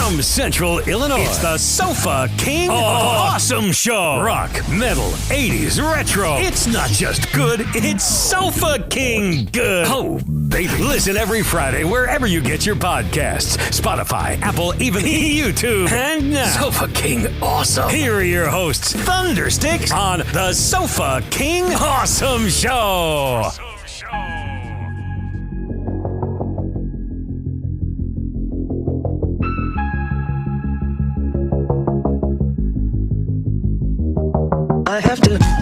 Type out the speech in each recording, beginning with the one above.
From Central Illinois, it's the Sofa King Awesome Show. Rock, metal, 80s, retro. It's not just good, it's Sofa King good. Oh, baby. Listen every Friday wherever you get your podcasts. Spotify, Apple, even YouTube. And now, Sofa King Awesome. Here are your hosts, Thundersticks, on the Sofa King Awesome Show. I have to.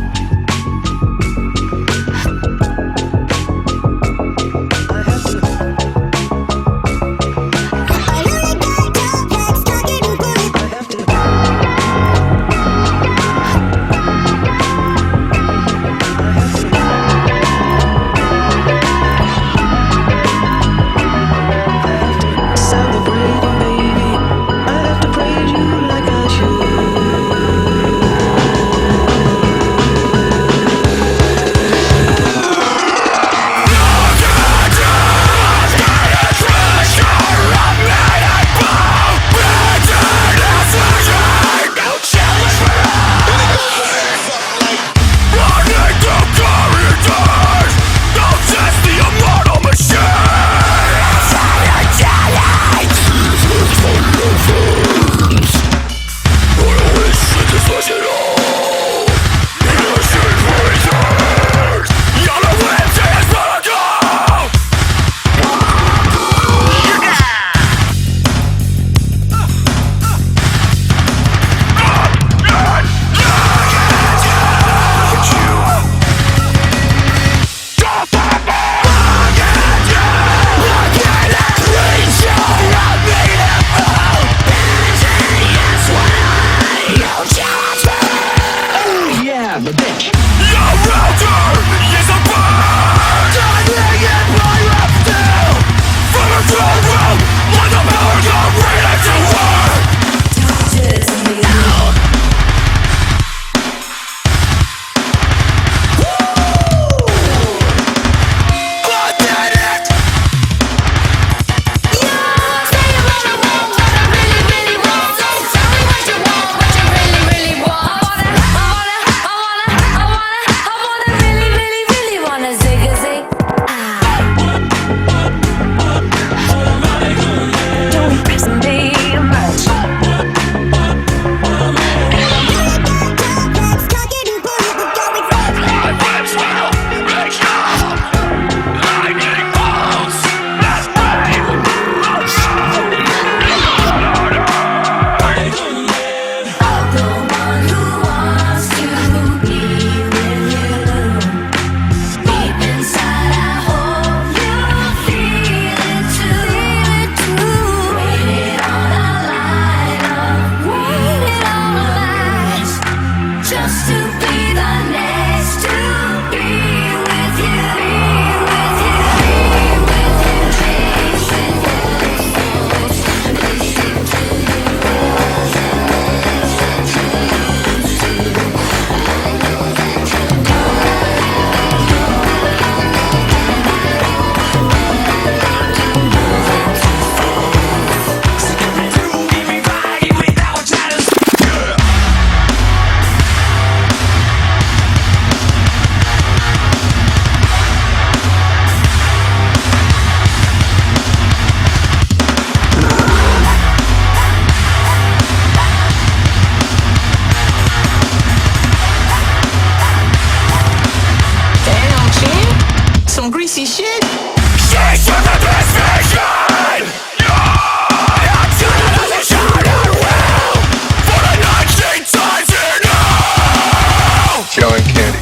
John Candy.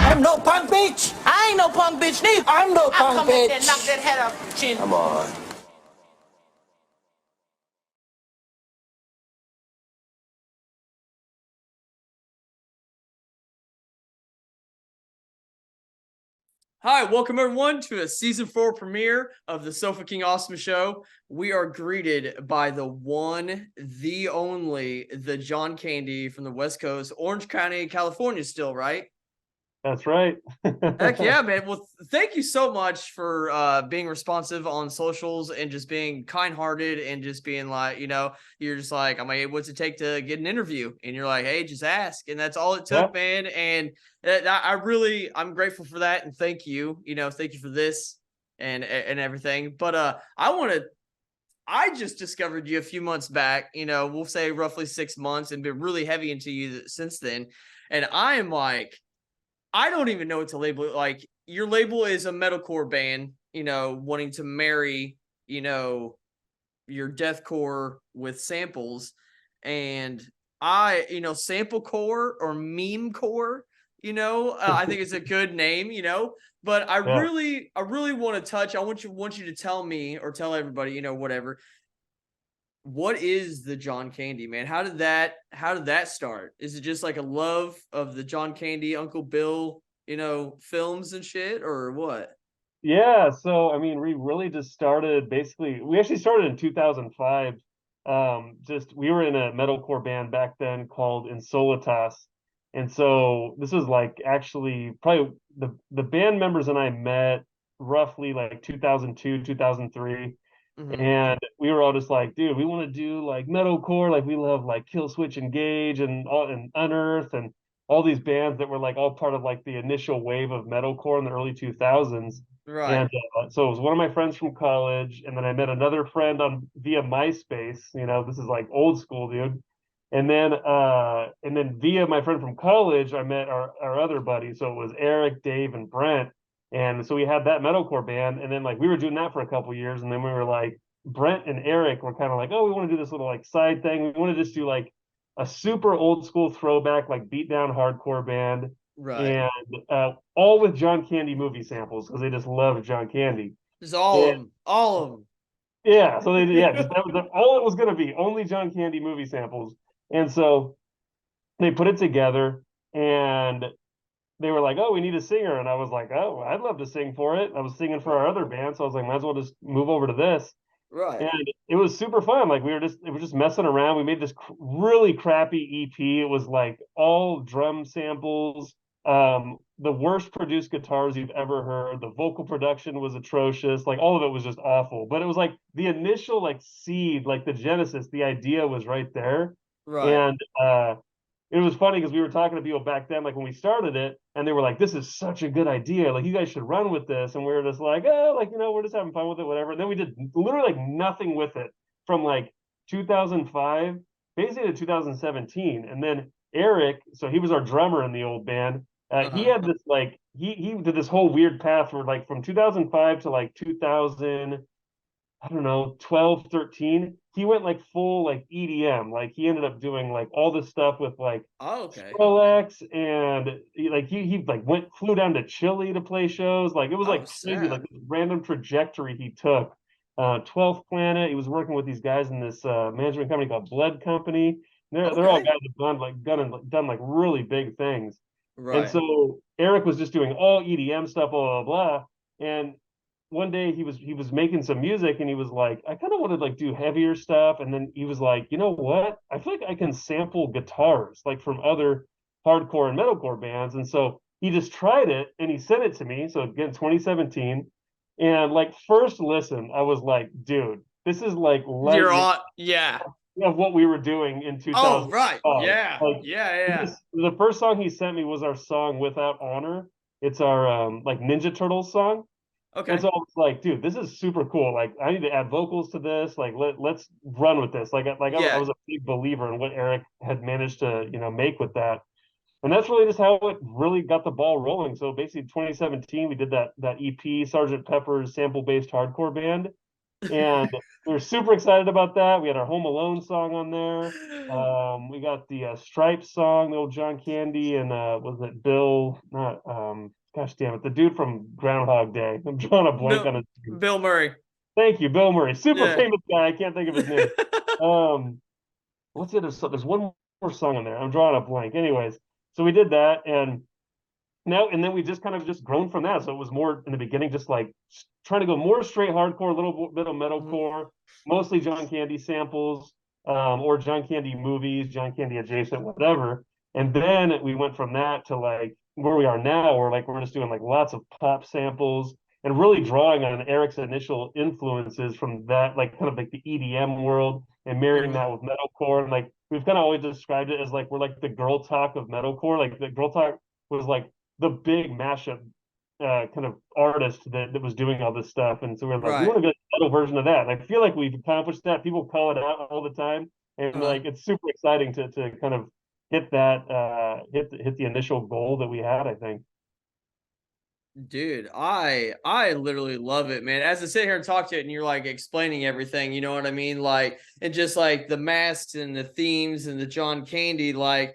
I'm no punk bitch. I ain't no punk bitch neither. I'm no punk bitch. I'll knock that head off your chin. Come on. Hi, welcome everyone to a season 4 premiere of the Sofa King Awesome Show. We are greeted by the one, the only, the John Candy from the West Coast, Orange County, California still, right? That's right. Heck yeah, man. Well, thank you so much for being responsive on socials and just being kind-hearted and just being like, you're just like, I'm like, what's it take to get an interview? And you're like, hey, just ask. And that's all it took, man. And I'm grateful for that. And thank you, thank you for this and everything. But I just discovered you a few months back, we'll say roughly 6 months, and been really heavy into you since then. And I am like, I don't even know what to label it. Like, your label is a metalcore band, wanting to marry, your deathcore with samples. And sample core or meme core, I think it's a good name, but I really want to touch. I want you to tell me or tell everybody, whatever. What is the John Candy, man? How did that start? Is it just like a love of the John Candy, Uncle Bill, films and shit, or what? Yeah, so I mean, we really just started we actually started in 2005. We were in a metalcore band back then called Insolitas. And so this was like actually probably the band members and I met roughly like 2002, 2003. Mm-hmm. And we were all just like, dude, we want to do like metalcore, like we love like Kill Switch Engage and Unearth and all these bands that were like all part of like the initial wave of metalcore in the early 2000s. Right. And so it was one of my friends from college, and then I met another friend via MySpace. This is like old school, dude. And then via my friend from college, I met our other buddy. So it was Eric, Dave, and Brent. And so we had that metalcore band, and then like we were doing that for a couple years, and then we were like, Brent and Eric were kind of like, oh, we want to do this little like side thing. We want to just do like a super old school throwback, like beat down hardcore band. Right. And all with John Candy movie samples because they just love John Candy. Just all of them. Yeah, so just that was all it was going to be, only John Candy movie samples. And so they put it together, and they were like, oh, we need a singer. And I was like, oh, I'd love to sing for it. I was singing for our other band, so I was like, might as well just move over to this. Right. And it was super fun. Like it was just messing around. We made this really crappy EP. It was like all drum samples, the worst produced guitars you've ever heard. The vocal production was atrocious. Like all of it was just awful. But it was like the initial like seed, like the genesis, the idea was right there. Right. And it was funny because we were talking to people back then, like when we started it, and they were like, this is such a good idea. Like, you guys should run with this. And we were just like, oh, like, we're just having fun with it, whatever. And then we did literally like nothing with it from like 2005, basically to 2017. And then Eric, so he was our drummer in the old band. He had this like, he did this whole weird path where like from 2005 to like 2000, I don't know, 12, 13, he went like full like EDM. Like he ended up doing like all this stuff with like Skrillex, and he like flew down to Chile to play shows. Like it was like crazy, like this random trajectory he took. 12th Planet, he was working with these guys in this management company called Blood Company. They're all guys that have done like really big things. Right. And so Eric was just doing all EDM stuff, blah blah blah. And one day he was making some music, and he was like, I kind of want to like do heavier stuff. And then he was like, you know what? I feel like I can sample guitars like from other hardcore and metalcore bands. And so he just tried it, and he sent it to me. So again, 2017. And like first listen, I was like, dude, this is like you're on, yeah, of what we were doing in 2000. Oh, right. Yeah. Like, yeah. The first song he sent me was our song Without Honor. It's our like Ninja Turtles song. Okay. And so I was like, dude, this is super cool. Like, I need to add vocals to this. Like, let's run with this. I was a big believer in what Eric had managed to, make with that. And that's really just how it really got the ball rolling. So basically 2017, we did that EP, Sergeant Pepper's sample-based hardcore band. And we were super excited about that. We had our Home Alone song on there. We got the Stripes song, the old John Candy, and was it Bill, not gosh damn it, the dude from Groundhog Day. I'm drawing a blank on his name. Bill Murray. Thank you, Bill Murray. Super famous guy. I can't think of his name. What's the other song? There's one more song on there. I'm drawing a blank. Anyways, so we did that, and now and then we just kind of just grown from that. So it was more in the beginning, just like trying to go more straight hardcore, a little bit of metalcore, mostly John Candy samples, or John Candy movies, John Candy adjacent, whatever. And then we went from that to like where we are now, where like we're just doing like lots of pop samples and really drawing on Eric's initial influences from that, like kind of like the EDM world, and marrying that with metalcore. And like we've kind of always described it as like we're like the girl talk of metalcore. Like the girl talk was like the big mashup kind of artist that was doing all this stuff. And so we're like, we want to get a metal version of that. And I feel like we've accomplished that. People call it out all the time. And like it's super exciting to kind of hit that hit the initial goal that we had, I think. Dude, I literally love it, man. As I sit here and talk to it and you're like explaining everything, you know what I mean? Like, and just like the masks and the themes and the John Candy, like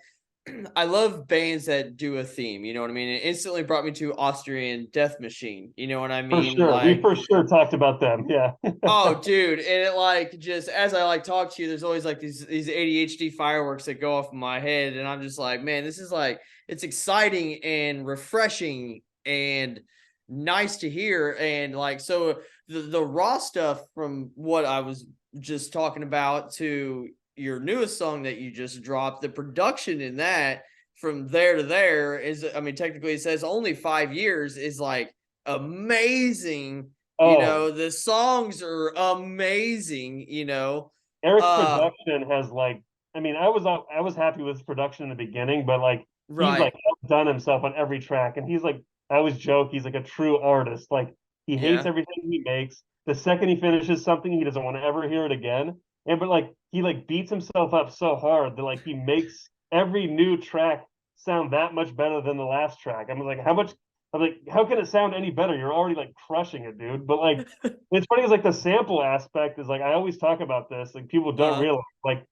I love bands that do a theme, you know what I mean? It instantly brought me to Austrian Death Machine, you know what I mean? For sure. Like, We for sure talked about them. Yeah. oh, dude. And it like just as I like talk to you, there's always like these ADHD fireworks that go off in my head. And I'm just like, man, this is like it's exciting and refreshing and nice to hear. And like so the raw stuff from what I was just talking about to your newest song that you just dropped, the production in that from there to there is, I mean, technically it says only 5 years, is like amazing. You know, the songs are amazing, you know. Eric's production has like, I mean, I was happy with his production in the beginning, but like he's like done himself on every track. And he's like, I always joke, he's like a true artist. Like he hates everything he makes. The second he finishes something, he doesn't want to ever hear it again. And but like he like beats himself up so hard that like he makes every new track sound that much better than the last track. I'm like, how can it sound any better? You're already like crushing it, dude. But like it's funny, is like the sample aspect is like I always talk about this. Like people don't realize like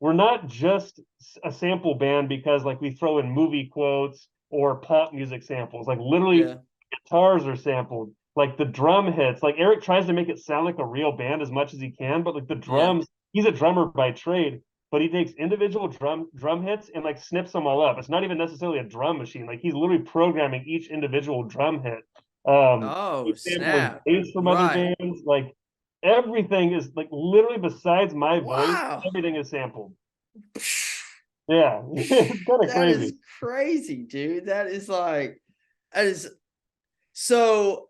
we're not just a sample band because like we throw in movie quotes or pop music samples. Like literally guitars are sampled. Like the drum hits, like Eric tries to make it sound like a real band as much as he can, but like the drums, he's a drummer by trade, but he takes individual drum hits and like snips them all up. It's not even necessarily a drum machine. Like he's literally programming each individual drum hit. Snap. Bass from other bands. Like everything is like literally besides my voice, everything is sampled. Yeah. It's kind of crazy. That is crazy, dude. That is so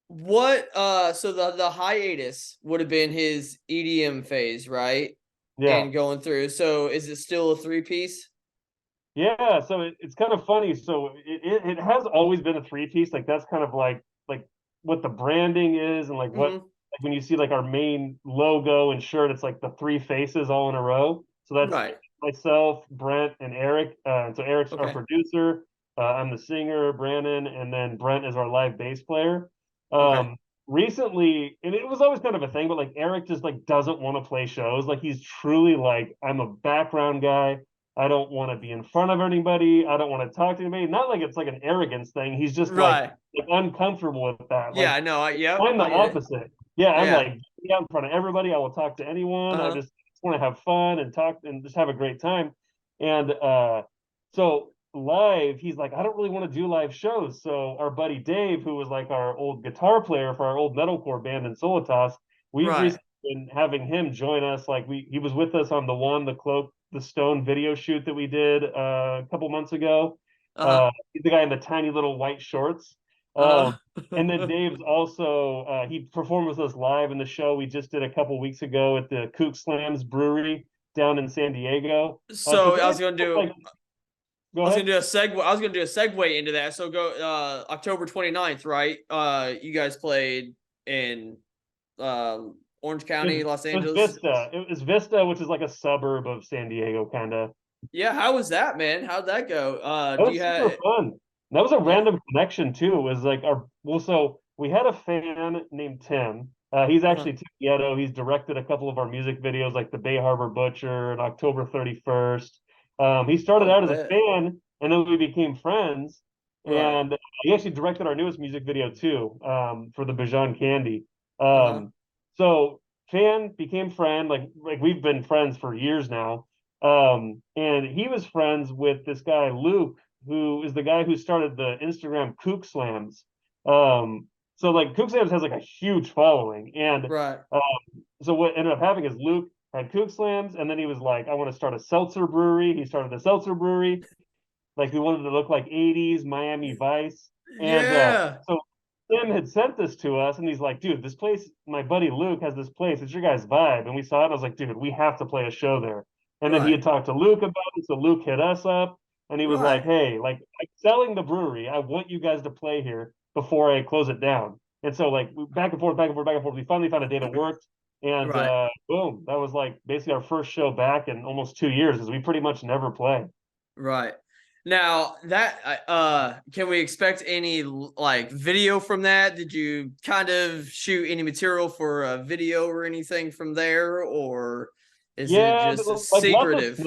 what so the hiatus would have been his EDM phase, right? Yeah. And going through. So is it still a 3-piece? Yeah, so it's kind of funny. So it has always been a 3-piece. Like that's kind of like what the branding is, and like what like when you see like our main logo and shirt, it's like the 3 faces all in a row. So that's myself, Brent, and Eric. And so Eric's our producer. I'm the singer, Brannon, and then Brent is our live bass player. Recently, and it was always kind of a thing, but like Eric just like doesn't want to play shows. Like he's truly like, I'm a background guy. I don't want to be in front of anybody. I don't want to talk to anybody. Not like it's like an arrogance thing. He's just like uncomfortable with that. Yeah, I know. I'm the opposite. Yeah, I'm like in front of everybody. I will talk to anyone. I just want to have fun and talk and just have a great time. And so live, he's like, I don't really want to do live shows. So our buddy Dave, who was like our old guitar player for our old metalcore band in Solitas, we've recently been having him join us. Like he was with us on the Cloak, the Stone video shoot that we did a couple months ago. He's the guy in the tiny little white shorts. And then Dave's also he performed with us live in the show we just did a couple weeks ago at the Kook Slams Brewery down in San Diego. So I was gonna do I was gonna do a segue into that. So go October 29th, right? You guys played in Orange County, Los Angeles. It was Vista, which is like a suburb of San Diego, kind of. Yeah, how was that, man? How'd that go? That was super fun. That was a random connection too. It was like so we had a fan named Tim. He's actually Tim Nieto. He's directed a couple of our music videos, like the Bay Harbor Butcher and October 31st. He started out as a fan, and then we became friends. And he actually directed our newest music video too, for the Bijan Candy. So fan became friend, like we've been friends for years now. And he was friends with this guy Luke, who is the guy who started the Instagram Kook Slams. So like Kook Slams has like a huge following, and Right. so what ended up happening is Luke had Kook Slams, and then he was like, I want to start a seltzer brewery. He started a seltzer brewery. Like we wanted to look like 80s Miami Vice. And Yeah. so Tim had sent this to us, and he's like, dude, this place, my buddy Luke has this place. It's your guys' vibe. And we saw it, and I was like, dude, we have to play a show there. And then he Right. had talked to Luke about it. So Luke hit us up, and he was like, Right. hey, like I'm selling the brewery. I want you guys to play here before I close it down. And so like back and forth, back and forth, back and forth. We finally found a day that worked. And Right. boom, that was like basically our first show back in almost 2 years because we pretty much never play. Right. Now that can we expect any like video from that? Did you kind of shoot any material for a video or anything from there, or is it Yeah, just like secretive?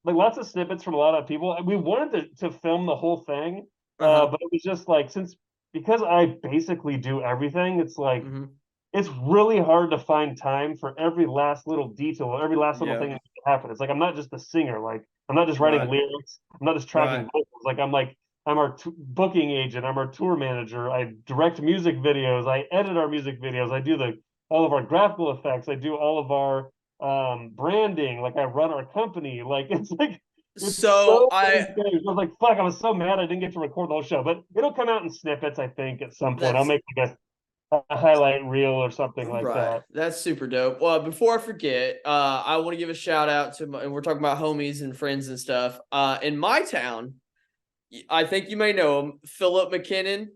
lots of snippets from a lot of people. We wanted to film the whole thing, Uh-huh. but it was just like because I basically do everything, it's like Mm-hmm. it's really hard to find time for every last little detail, every last little Yeah. thing that can happen. It's like I'm not just a singer, like I'm not just writing Right. lyrics, I'm not just tracking Right. vocals. I'm our booking agent, I'm our tour manager, I direct music videos, I edit our music videos, I do all of our graphical effects, I do all of our branding, like I run our company. Like it's So so many things. I was like, fuck, I was so mad I didn't get to record the whole show, but it'll come out in snippets, I think, at some point. I'll that's make like a highlight reel or something like right. that. That's super dope. Well, before I forget, I want to give a shout out to and we're talking about homies and friends and stuff. In my town, I think you may know him, Philip McKinnon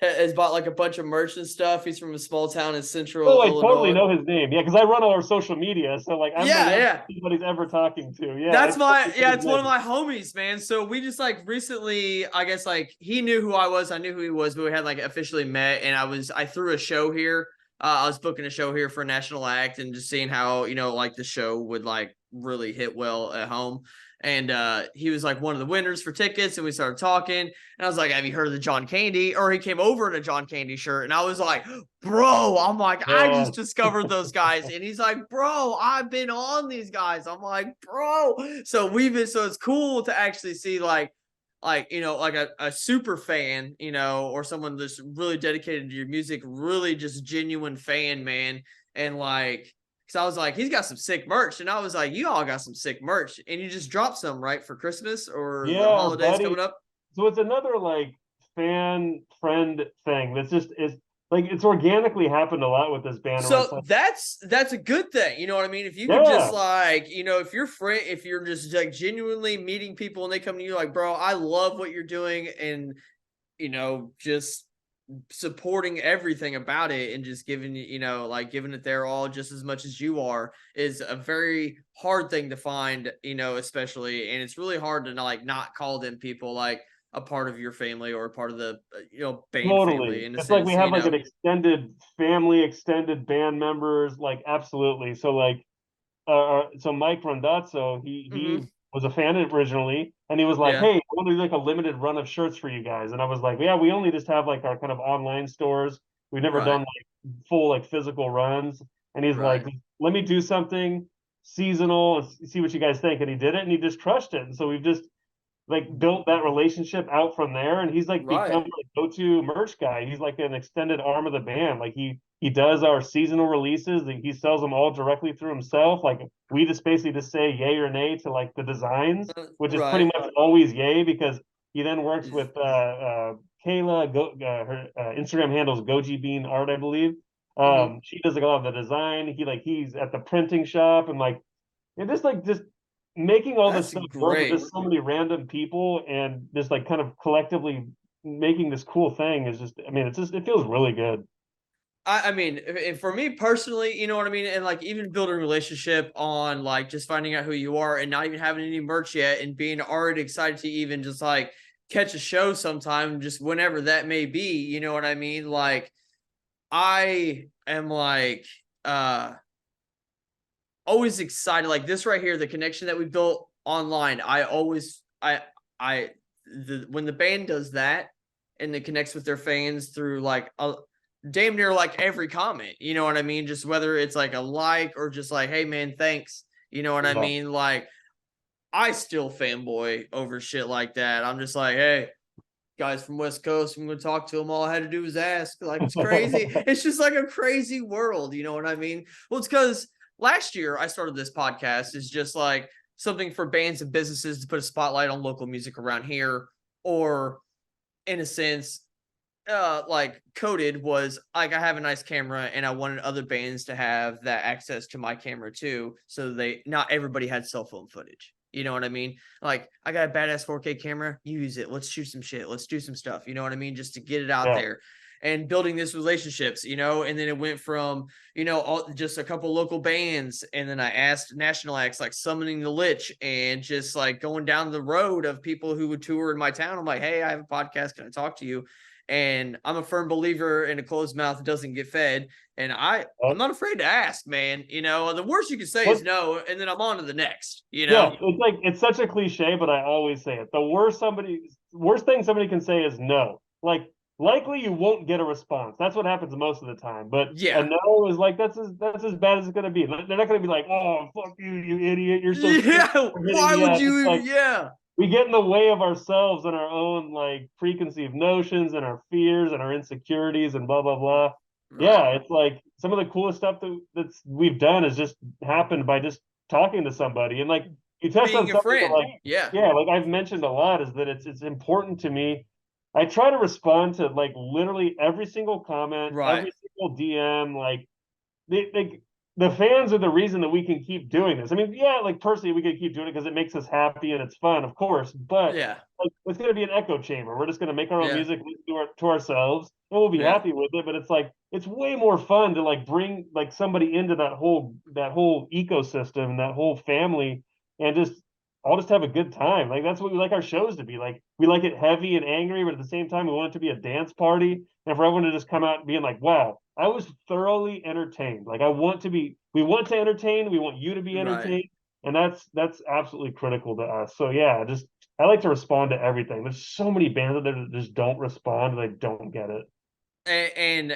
has bought like a bunch of merch and stuff. He's from a small town in central Oh, I totally Illinois. know his name. Yeah, because I run all our social media, so like I'm the Yeah, one yeah. anybody's ever talking to. Yeah, I That's totally know his it's one of name. my homies, man. So we just like recently, I guess like he knew who I was, I knew who he was, but we had like officially met, and I threw a show here. I was booking a show here for a national act and just seeing how, like the show would like really hit well at home. And he was like one of the winners for tickets, and we started talking. And I was like, "Have you heard of the John Candy?" Or he came over in a John Candy shirt, and I was like, "Bro," I'm like, "I Yeah, just discovered those guys," and he's like, "Bro, I've been on these guys." I'm like, "Bro," so it's cool to actually see like like a super fan, or someone that's really dedicated to your music, really just genuine fan, man, and like. Because I was like, he's got some sick merch. And I was like, you all got some sick merch. And you just dropped some, right, for Christmas or the yeah, our holidays buddy. coming up? So it's another like fan friend thing that's just is like it's organically happened a lot with this band where it's So like, that's a good thing. You know what I mean? If you could just yeah, like, if you're just like genuinely meeting people and they come to you like, bro, I love what you're doing, and just supporting everything about it and just giving like giving it their all just as much as you are is a very hard thing to find, especially, and it's really hard to like not call them people like a part of your family or a part of the band family totally. in a It's like we sense, have like an extended family, extended band members, like absolutely. So like so Mike Rondazzo, he hmm was a fan originally, and he was like, yeah, "Hey, I want to do like a limited run of shirts for you guys." And I was like, "Yeah, we only just have like our kind of online stores. We've never done right, like full like physical runs." And he's like, right, "Let me do something seasonal and see what you guys think." And he did it, and he just crushed it. And so we've just like built that relationship out from there, and he's like become right. like go-to merch guy. He's like an extended arm of the band. Like he does our seasonal releases, he sells them all directly through himself. Like we just basically just say yay or nay to like the designs, which is pretty Right. much always yay, because he then works with Kayla. Her Instagram handles Goji Bean Art, I believe. hmm She does like a lot of the design. He's at the printing shop, and just making all this That's stuff work with great. just so many random people and just like kind of collectively making this cool thing is just, I mean, it feels really good. I mean, for me personally, you know what I mean? And like even building a relationship on like just finding out who you are and not even having any merch yet and being already excited to even just like catch a show sometime, just whenever that may be, you know what I mean? Like I am like always excited. Like this right here, the connection that we built online, when the band does that and it connects with their fans through like a damn near like every comment, you know what I mean? Just whether it's like a like or just like, hey man, thanks. You know what I Yeah. mean? Like I still fanboy over shit like that. I'm just like, hey, guys from West Coast, I'm going to talk to them. All I had to do was ask. Like, it's crazy. It's just like a crazy world. You know what I mean? Well, it's because last year I started this podcast. It's just like something for bands and businesses to put a spotlight on local music around here, or in a sense, like Coded was like, I have a nice camera and I wanted other bands to have that access to my camera too. So not everybody had cell phone footage. You know what I mean? Like, I got a badass 4K camera, use it. Let's shoot some shit. Let's do some stuff. You know what I mean? Just to get it out there and building these relationships, and then it went from, just a couple local bands. And then I asked national acts like Summoning the Lich, and just like going down the road of people who would tour in my town. I'm like, hey, I have a podcast. Can I talk to you? And I'm a firm believer in a closed mouth doesn't get fed. And I'm not afraid to ask, man. The worst you can say is no, and then I'm on to the next. Yeah, it's like, it's such a cliche, but I always say it. The worst thing somebody can say is no. Like, likely you won't get a response. That's what happens most of the time. But a no is like, that's as bad as it's gonna be. They're not gonna be like, oh, fuck you, you idiot. You're so why would you? Like, we get in the way of ourselves and our own like preconceived notions and our fears and our insecurities and blah blah blah. Right. Yeah, it's like some of the coolest stuff that's we've done has just happened by just talking to somebody. And like, you touched on something like, like I've mentioned a lot, is that it's important to me. I try to respond to like literally every single comment, every single DM. Like, the fans are the reason that we can keep doing this. I mean, like personally, we can keep doing it because it makes us happy and it's fun, of course. But like, it's going to be an echo chamber. We're just going to make our own music to ourselves, and we'll be happy with it. But it's like, it's way more fun to like bring like somebody into that whole ecosystem, that whole family, and I'll just have a good time. Like, that's what we like our shows to be. Like, we like it heavy and angry, but at the same time, we want it to be a dance party. And for everyone to just come out being like, wow, I was thoroughly entertained. Like, we want to entertain. We want you to be entertained. And that's absolutely critical to us. So yeah, I like to respond to everything. There's so many bands out there that just don't respond. They don't get it. And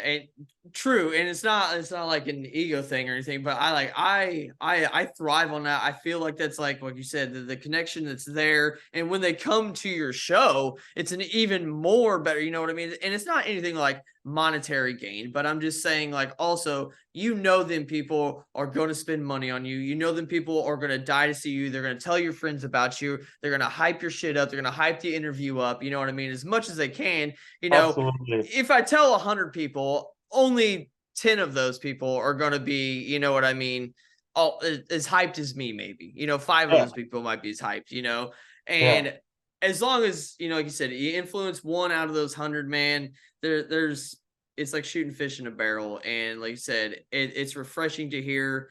true, and it's not like an ego thing or anything, but I thrive on that. I feel like that's like what you said, the connection that's there, and when they come to your show, it's an even more better, you know what I mean? And it's not anything like monetary gain, but I'm just saying, like, also, them people are going to spend money on you, them people are going to die to see you, they're going to tell your friends about you, they're going to hype your shit up, they're going to hype the interview up, you know what I mean, as much as they can. Absolutely. If I tell 100 people, only 10 of those people are going to be, you know what I mean, as hyped as me, maybe, 5 of those people might be as hyped, and as long as, like you said, you influence 1 out of those 100, man, it's like shooting fish in a barrel. And like you said, it's refreshing to hear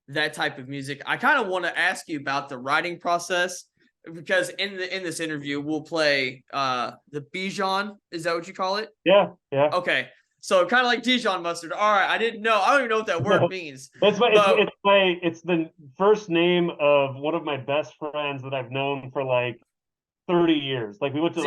that type of music. I kind of want to ask you about the writing process, because in this interview, we'll play the Bijan. Is that what you call it? Yeah. Okay. So kind of like Dijon mustard. All right. I didn't know. I don't even know what that word means. It's the first name of one of my best friends that I've known for like 30 years. Like, we went to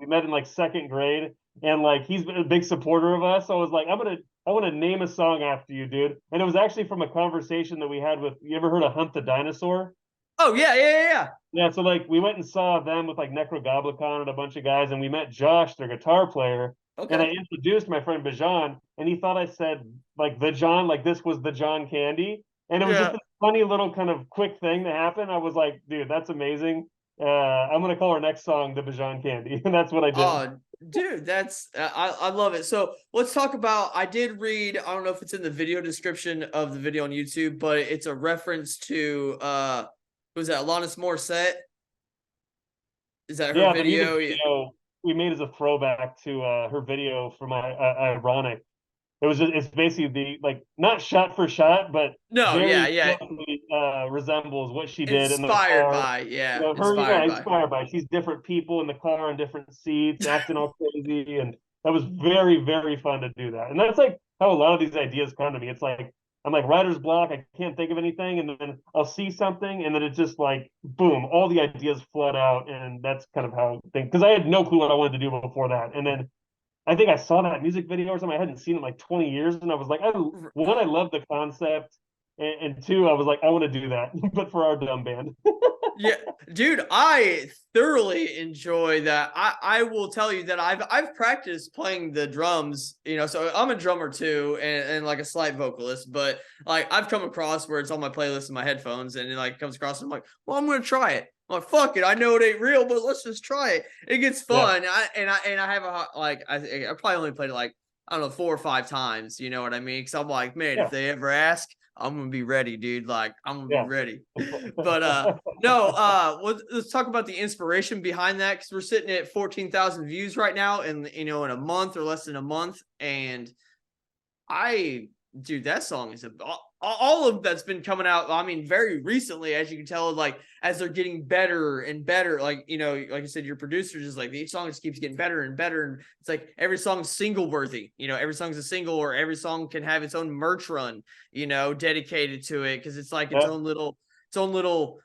we met in like 2nd grade, and like, he's been a big supporter of us. So I was like, I want to name a song after you, dude. And it was actually from a conversation that we had with, you ever heard of Hunt the Dinosaur? Oh yeah. Yeah, so like, we went and saw them with like Nekrogoblikon and a bunch of guys, and we met Josh, their guitar player. Okay. And I introduced my friend Bijan, and he thought I said like the John, like this was the John Candy. And it was just a funny little kind of quick thing that happened. I was like, dude, that's amazing. I'm gonna call our next song the Bijan Candy. And that's what I did. Oh, dude, that's I love it. So let's talk about, I did read, I don't know if it's in the video description of the video on YouTube, but it's a reference to was that Alanis Morissette? Is that her video? We made as a throwback to her video from Ironic. It's basically not shot for shot, but resembles what she did inspired by. She's different people in the car in different seats, acting all crazy, and that was very, very fun to do that. And that's like how a lot of these ideas come to me. It's like, I'm like, writer's block, I can't think of anything, and then I'll see something, and then it's just like, boom, all the ideas flood out, and that's kind of how I think, because I had no clue what I wanted to do before that. And then I think I saw that music video or something. I hadn't seen it in like 20 years, and I was like, I love the concept. and two, I was like, I want to do that, but for our dumb band. Yeah, dude, I thoroughly enjoy that. I will tell you that I've practiced playing the drums, so I'm a drummer too, and like a slight vocalist, but like I've come across where it's on my playlist in my headphones, and it like comes across, and I'm like, well, I'm gonna try it. I'm like, fuck it, I know it ain't real, but let's just try it. It gets fun. I have I probably only played it like, I don't know, 4 or 5 times, you know what I mean? Because I'm like, man, if they ever ask, I'm gonna be ready, dude. Like, I'm gonna be ready. But no, let's talk about the inspiration behind that, because we're sitting at 14,000 views right now, and in a month or less than a month, and dude, that song is all of that's been coming out. I mean, very recently, as you can tell, like as they're getting better and better, like like I said, your producers is like each song just keeps getting better and better, and it's like every song's single worthy. Every song's a single, or every song can have its own merch run, dedicated to it, because it's like its own little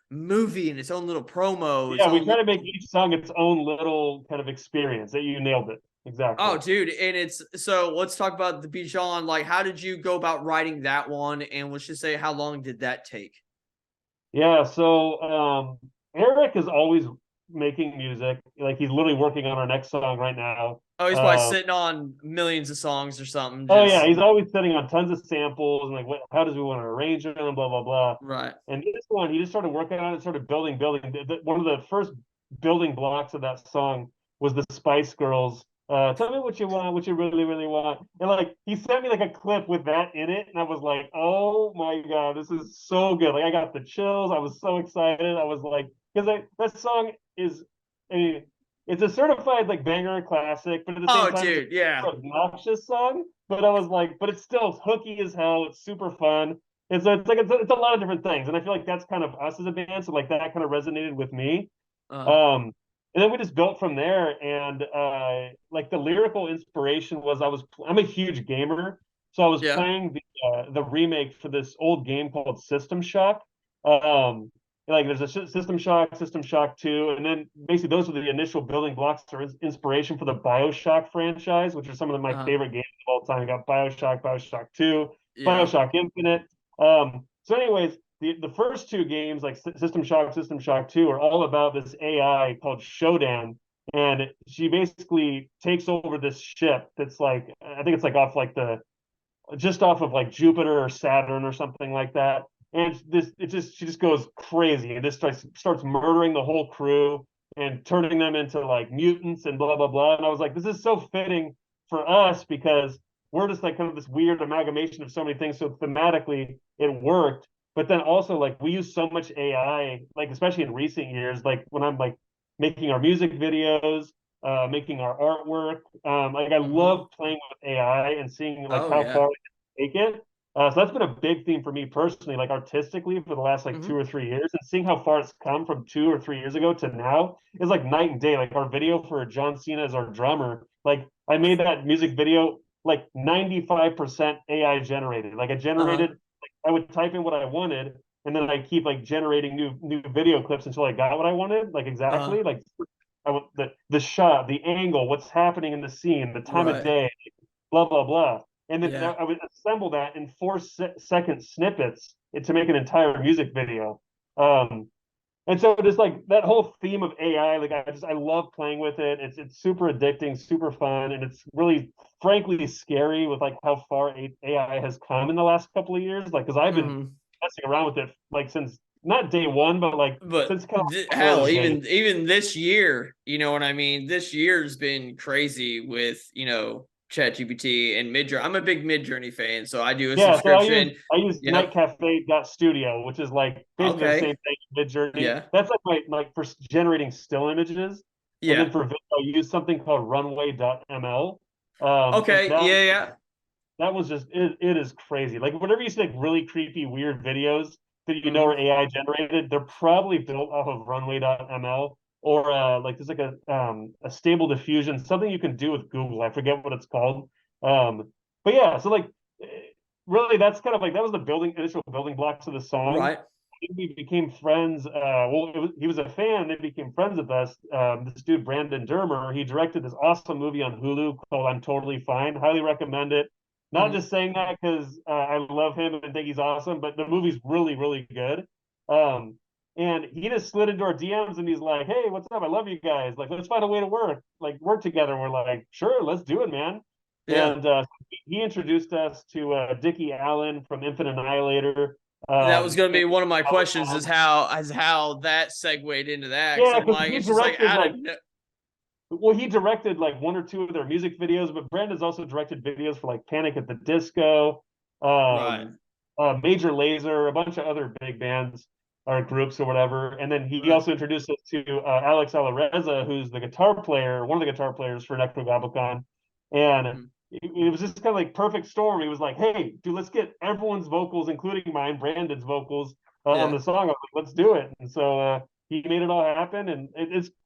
movie and its own little promo. Yeah, we try to make each song its own little kind of experience. That you nailed it. Exactly. Oh, dude. And so let's talk about the Bijan. Like, how did you go about writing that one? And let's just say, how long did that take? Yeah. So, Eric is always making music. Like, he's literally working on our next song right now. Oh, he's probably sitting on millions of songs or something. Oh yeah. He's always sitting on tons of samples and like, how does we want to arrange them? Blah, blah, blah. Right. And this one, he just started working on it, started building. One of the first building blocks of that song was the Spice Girls. Tell me what you want, what you really, really want. And like, he sent me like a clip with that in it, and I was like, oh my God, this is so good. Like, I got the chills. I was so excited. I was like, because that song is, it's a certified like banger classic, but at the same time, dude, yeah, it's an obnoxious song. But I was like, but it's still hooky as hell. It's super fun. And so it's a lot of different things, and I feel like that's kind of us as a band. So like that kind of resonated with me. And then we just built from there, and like the lyrical inspiration was I'm a huge gamer, so I was playing the remake for this old game called System Shock. Like there's a System Shock 2, and then basically those were the initial building blocks or inspiration for the BioShock franchise, which are some of my favorite games of all time. You got BioShock 2, BioShock Infinite. So anyways, the first 2 games, like System Shock 2, are all about this AI called Shodan, and she basically takes over this ship that's like, I think it's like just off of like Jupiter or Saturn or something like that. And she just goes crazy and just starts murdering the whole crew and turning them into like mutants and blah blah blah. And I was like, this is so fitting for us because we're just like kind of this weird amalgamation of so many things. So thematically, it worked. But then also, like, we use so much AI, like, especially in recent years, like, when I'm, like, making our music videos, making our artwork. Like, I love playing with AI and seeing, like, how far we can take it. So that's been a big theme for me personally, like, artistically for the last, like, 2 or 3 years. And seeing how far it's come from 2 or 3 years ago to now is, like, night and day. Like, our video for John Cena as our drummer, like, I made that music video, like, 95% AI generated. Like, I generated... I would type in what I wanted, and then I keep like generating new video clips until I got what I wanted, like exactly. Like I want the shot, the angle, what's happening in the scene, the time of day, blah blah blah, and then I would assemble that in 4-second snippets to make an entire music video. And so just like that whole theme of AI, like I love playing with it. It's super addicting, super fun, and it's really frankly scary with like how far AI has come in the last couple of years. Like, because I've been messing around with it like since not day one, but since kind of hell, even this year, you know what I mean? This year's been crazy with ChatGPT and Midjourney. I'm a big Midjourney fan, so I do a subscription. So I use nightcafe.studio, which is like basically the same thing as Midjourney. Yeah. That's like for generating still images. Yeah. And then for video, I use something called runway.ml. That was just it is crazy. Like whenever you see like really creepy, weird videos that you know are AI generated, they're probably built off of runway.ml. Or like there's like a stable diffusion, something you can do with Google. I forget what it's called. But yeah, so like really that's kind of like that was the initial building blocks of the song. Right. We became friends. He was a fan. They became friends with us. This dude Brandon Dermer, he directed this awesome movie on Hulu called "I'm Totally Fine." Highly recommend it. Not just saying that because I love him and think he's awesome, but the movie's really, really good. And he just slid into our DMs and he's like, "Hey, what's up? I love you guys. Like, let's find a way to work together." And we're like, "Sure, let's do it, man." Yeah. And he introduced us to Dickie Allen from Annihilator. That was going to be one of my questions: is how that segued into that? Yeah, I'm like, it's just like well, he directed like one or two of their music videos, but Brandon's also directed videos for like Panic at the Disco, right. Major Lazer, a bunch of other big bands or groups or whatever. And then he also introduced us to Alex Alereza, who's the guitar player, one of the guitar players for Nekrogoblikon. And it was just kind of like perfect storm. He was like, "Hey, dude, let's get everyone's vocals, including mine, Brandon's vocals, on the song. I was like, let's do it." And so he made it all happen. And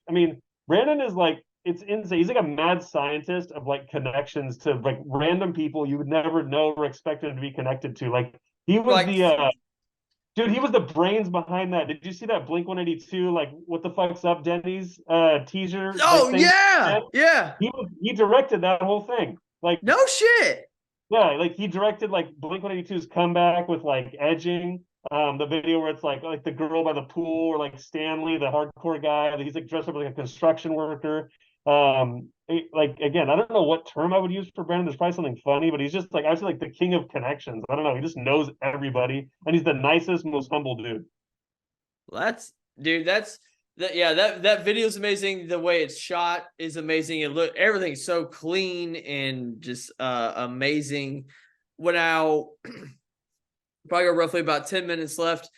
I mean, Brandon is like, it's insane. He's like a mad scientist of like connections to like random people you would never know or expect him to be connected to. Like he was like, dude, he was the brains behind that. Did you see that Blink 182 like what the fuck's up Denny's teaser? Oh like, yeah. He directed that whole thing. Like no shit. Yeah, like he directed like Blink 182's comeback with like Edging. The video where it's like the girl by the pool, or like Stanley, the hardcore guy, he's like dressed up like a construction worker. Like again, I don't know what term I would use for Brandon. There's probably something funny, but he's just like actually like the king of connections. I don't know. He just knows everybody, and he's the nicest, most humble dude. That video is amazing. The way it's shot is amazing. Everything's so clean and just amazing. We're now probably got roughly about 10 minutes left.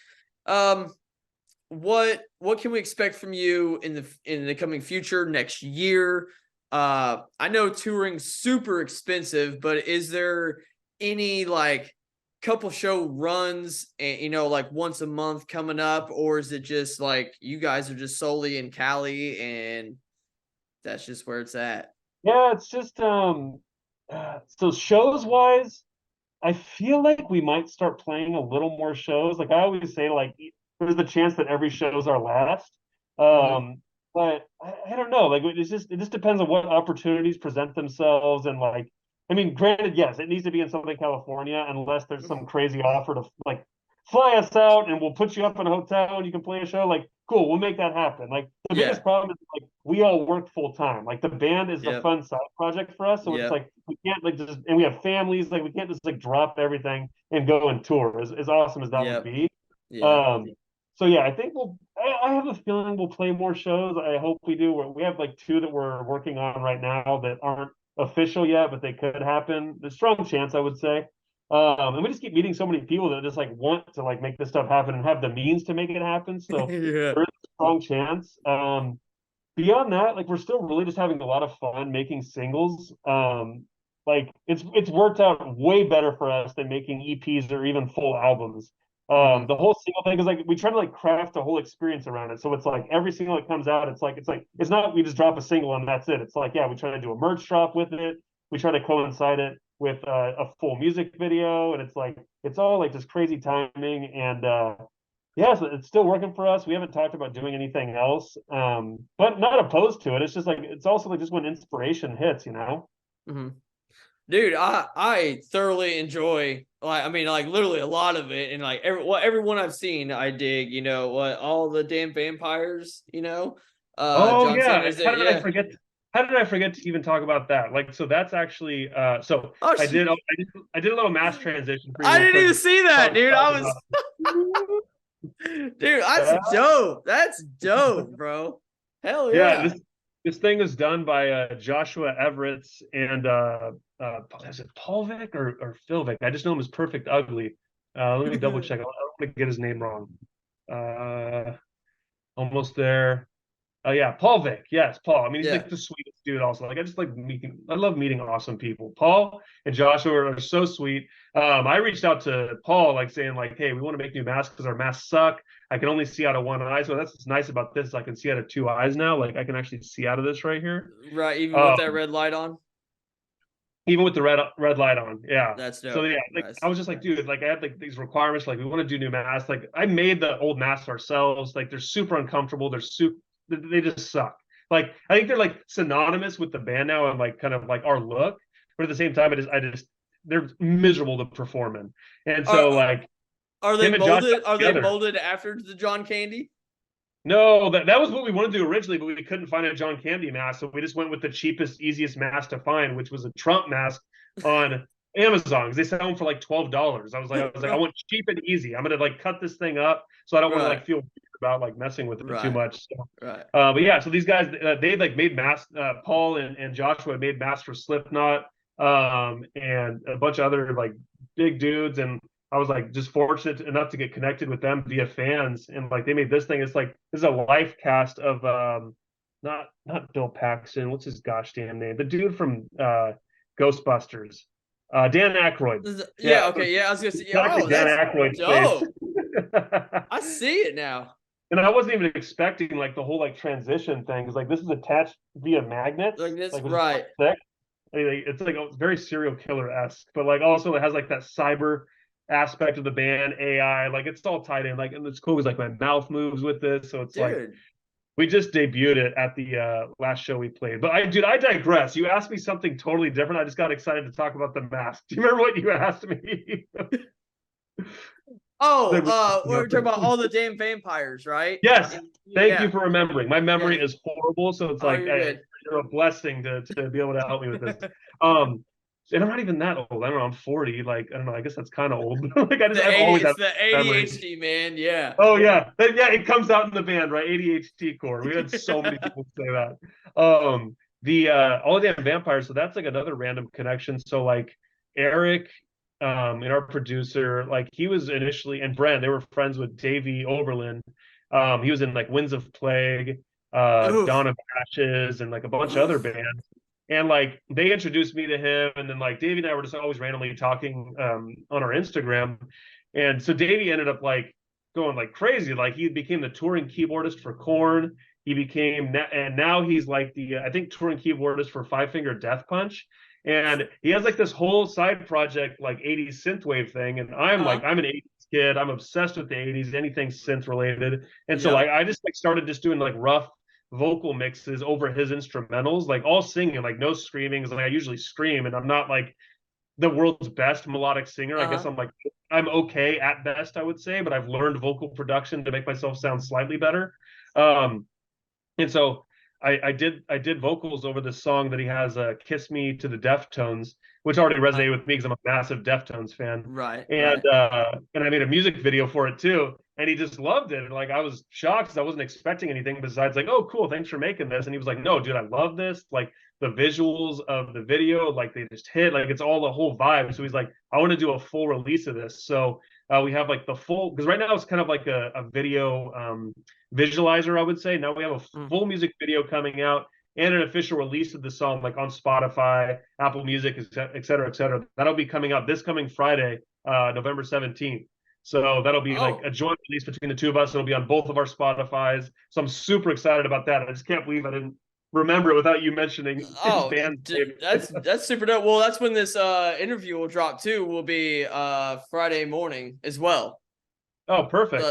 What can we expect from you in the coming future, next year? I know touring's super expensive, but is there any like couple show runs and like once a month coming up, or is it just like you guys are just solely in Cali and that's just where it's at? Yeah, it's just so shows wise, I feel like we might start playing a little more shows. Like I always say, like there's the chance that every show is our last. But I don't know. Like it just depends on what opportunities present themselves. And like, I mean, granted, yes, it needs to be in Southern California unless there's some crazy offer to like fly us out and we'll put you up in a hotel and you can play a show. Like, cool, we'll make that happen. Like the biggest problem is like we all work full time. Like the band is a fun side project for us. So it's like we can't like just, and we have families, like we can't just like drop everything and go and tour as awesome as that would be. So yeah, I think I have a feeling we'll play more shows. I hope we do. We have like 2 that we're working on right now that aren't official yet, but they could happen. There's a strong chance, I would say. And we just keep meeting so many people that just like want to like make this stuff happen and have the means to make it happen. So there's a strong chance. Beyond that, like we're still really just having a lot of fun making singles. Like it's worked out way better for us than making EPs or even full albums. The whole single thing is like we try to like craft a whole experience around it. So it's like every single that comes out, it's not we just drop a single and that's it. It's like, yeah, we try to do a merch drop with it. We try to coincide it with a full music video, and it's like it's all like just crazy timing. And so it's still working for us. We haven't talked about doing anything else, but not opposed to it. It's just like it's also like just when inspiration hits, Dude, I thoroughly enjoy, like, I mean, like literally a lot of it, and like everyone I've seen, I dig. All the damn vampires. John Cena, how did I forget to even talk about that? Like, so that's actually I did a little mass transition for you. I didn't even see that, dude. Dude, that's dope. That's dope, bro. Hell yeah. This thing is done by Joshua Everett and is it Paul Vick or Phil Vick? I just know him as Perfect Ugly. Let me double check. I don't want to get his name wrong. Almost there. Paul Vick. Yes, Paul. I mean, he's like the sweetest dude also. Like I love meeting awesome people. Paul and Joshua are so sweet. I reached out to Paul, like saying like, hey, we want to make new masks because our masks suck. I can only see out of one eye. So that's what's nice about this. I can see out of 2 eyes now. Like I can actually see out of this right here. Right, even with that red light on. Even with the red light on, yeah. That's dope. So yeah, like I was just like, dude, like I had like these requirements, like we want to do new masks. Like I made the old masks ourselves. Like they're super uncomfortable. They just suck. Like I think they're like synonymous with the band now and like kind of like our look, but at the same time, they're miserable to perform in. And so like are they him and Josh molded? Are they together. molded after the John Candy? No, that was what we wanted to do originally, but we couldn't find a John Candy mask, so we just went with the cheapest, easiest mask to find, which was a Trump mask on Amazon, because they sell them for like $12. I was like, I want cheap and easy. I'm gonna like cut this thing up, so I don't want to like feel weird about like messing with it too much. So, but yeah, so these guys, they like made masks. Paul and Joshua made masks for Slipknot, and a bunch of other like big dudes, and I was like just fortunate enough to get connected with them via fans, and like they made this thing. It's like this is a life cast of not Bill Paxton. What's his gosh damn name? The dude from Ghostbusters. Dan Aykroyd. Yeah, okay, yeah. I was gonna say, exactly, Dan Aykroyd's face. I see it now. And I wasn't even expecting like the whole like transition thing, because like this is attached via magnets. Like this, like, right? Thick. It's like it's very serial killer-esque, but like also it has like that cyber aspect of the band, AI, like it's all tied in. Like, and it's cool because like my mouth moves with this, so it's like we just debuted it at the last show we played. But I digress. You asked me something totally different. I just got excited to talk about the mask. Do you remember what you asked me? We're talking about all the damn vampires, right? Yes. Thank you for remembering. My memory is horrible, so it's like you're a blessing to be able to help me with this. And I'm not even that old. I'm around 40. Like, I don't know. I guess that's kind of old. Like, I've always had the ADHD, man. Yeah. Oh, yeah. It comes out in the band, right? ADHD core. We had so many people say that. All of the vampires. So that's like another random connection. So like Eric, and our producer, like he was initially, and Brannon, they were friends with Davey Oberlin. He was in like Winds of Plague, Dawn of Ashes, and like a bunch of other bands. And like they introduced me to him, and then like Davey and I were just always randomly talking on our Instagram. And so Davey ended up like going like crazy. Like he became the touring keyboardist for Korn. He became, and now he's like the I think touring keyboardist for Five Finger Death Punch. And he has like this whole side project, like 80s synthwave thing. And I'm like, I'm an 80s kid. I'm obsessed with the 80s, anything synth related. And so like I just like started just doing like rough vocal mixes over his instrumentals, like all singing, like no screaming, because like I usually scream, and I'm not like the world's best melodic singer. I guess I'm okay at best, I would say, but I've learned vocal production to make myself sound slightly better. And so I did vocals over this song that he has, "Kiss Me to the Deftones," which already resonated with me because I'm a massive Deftones fan. Right. And I made a music video for it too. And he just loved it. And like I was shocked because I wasn't expecting anything besides like, oh, cool, thanks for making this. And he was like, no, dude, I love this. Like the visuals of the video, like they just hit, like it's all the whole vibe. So he's like, I want to do a full release of this. So we have like the full, because right now it's kind of like a video visualizer, I would say. Now we have a full music video coming out and an official release of the song, like on Spotify, Apple Music, et cetera, et cetera. That'll be coming out this coming Friday, November 17th. So that'll be like a joint release between the two of us. It'll be on both of our Spotifys. So I'm super excited about that. I just can't believe I didn't remember it without you mentioning his band. Dude, that's super dope. Well, that's when this interview will drop too. Will be Friday morning as well. Oh, perfect.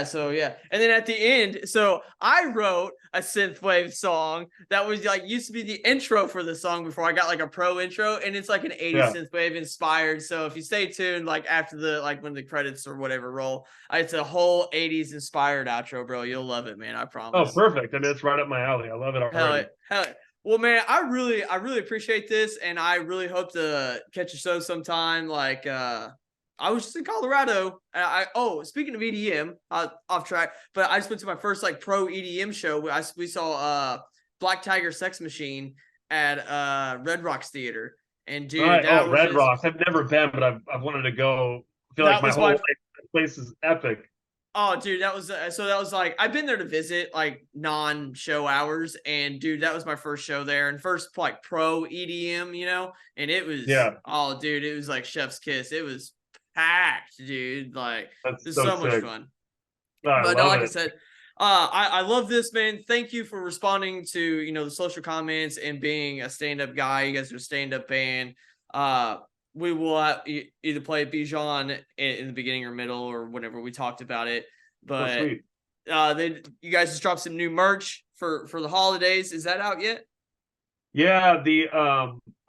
So and then at the end, so I wrote a synthwave song that was like used to be the intro for the song before I got like a pro intro, and it's like an 80s synthwave inspired. So if you stay tuned, like after the like when the credits or whatever roll, it's a whole 80s inspired outro, bro. You'll love it, man. I promise. Oh, perfect. I mean, it's right up my alley. I love it already. Hell yeah. Well, man, I really appreciate this, and I really hope to catch a show sometime. Like I was just in Colorado. Speaking of EDM, off track, but I just went to my first like pro EDM show. We saw Black Tiger Sex Machine at Red Rocks Theater, and dude, Red Rocks. I've never been, but I've wanted to go. I feel like my whole life, this place is epic. Oh, dude, that was like I've been there to visit like non-show hours, and dude, that was my first show there and first like pro EDM, you know, and it was oh, dude, it was like chef's kiss. It was packed, dude. Like it's so much fun. But like I said, I love this, man. Thank you for responding to the social comments and being a stand-up guy. You guys are a stand-up band. We will either play Bijan in the beginning or middle or whenever we talked about it. But then you guys just dropped some new merch for the holidays. Is that out yet? Yeah,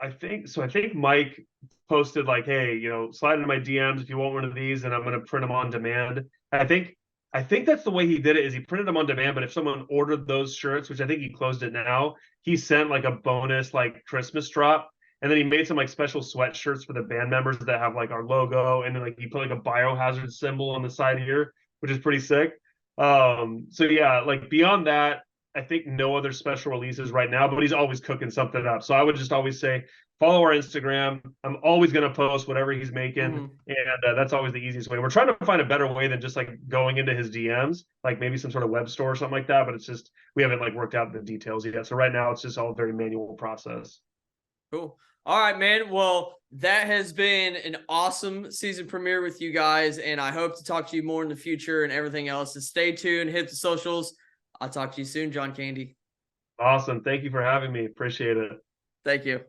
I think Mike posted like, hey, you know, slide into my DMs if you want one of these, and I'm going to print them on demand. I think that's the way he did it, is he printed them on demand, but if someone ordered those shirts, which I think he closed it now, he sent like a bonus like Christmas drop. And then he made some like special sweatshirts for the band members that have like our logo, and then like he put like a biohazard symbol on the side here, which is pretty sick. So yeah, like beyond that, I think no other special releases right now, but he's always cooking something up. So I would just always say follow our Instagram. I'm always going to post whatever he's making, and that's always the easiest way. We're trying to find a better way than just like going into his DMs, like maybe some sort of web store or something like that. But it's just we haven't like worked out the details yet. So right now it's just all a very manual process. Cool. All right, man. Well, that has been an awesome season premiere with you guys, and I hope to talk to you more in the future and everything else. So stay tuned, hit the socials. I'll talk to you soon, John Candy. Awesome. Thank you for having me. Appreciate it. Thank you.